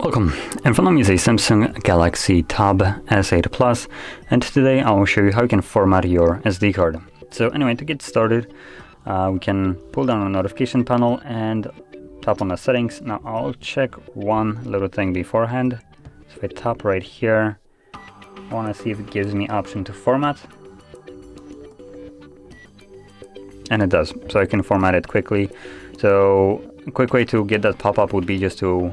Welcome, in front of me is a Samsung Galaxy Tab S8 Plus, and today I will show you how you can format your SD card. So anyway, to get started, we can pull down the notification panel and tap on the settings. Now I'll check one little thing beforehand. So if I tap right here, I want to see if it gives me option to format. And it does, so I can format it quickly. So a quick way to get that pop-up would be just to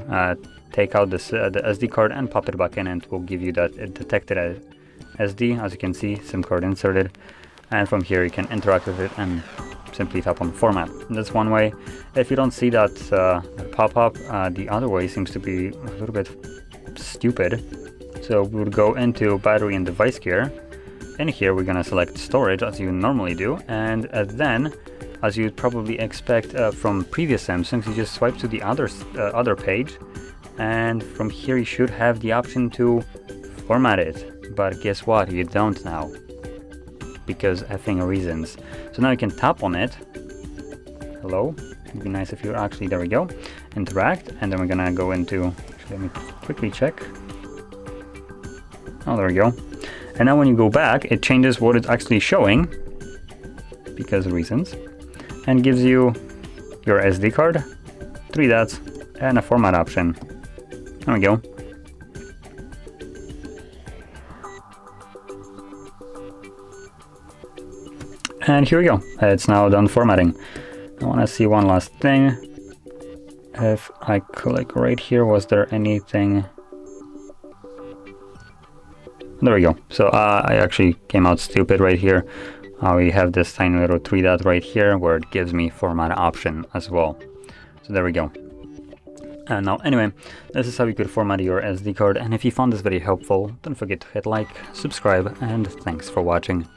take out this, the SD card and pop it back in, and it will give you that it detected as SD. As you can see, SIM card inserted, and from here you can interact with it and simply tap on format. And that's one way. If you don't see that pop-up, the other way seems to be a little bit stupid. So we would go into battery and device care. In here we're gonna select storage as you normally do, and then as you'd probably expect from previous Samsungs, you just swipe to the other page, and from here you should have the option to format it. But guess what? You don't now, because effing reasons. So now you can tap on it. Hello? It'd be nice if you actually, there we go, interact, and then we're gonna go into, actually, let me quickly check. Oh, there we go. And now when you go back, it changes what it's actually showing, because of reasons, and gives you your SD card, 3 dots, and a format option. There we go. And here we go. It's now done formatting. I want to see one last thing. If I click right here, was there anything? There we go. So I actually came out stupid right here. We have this tiny little 3 dot right here where it gives me format option as well. So there we go. And now anyway, this is how you could format your SD card. And if you found this video helpful, don't forget to hit like, subscribe, and thanks for watching.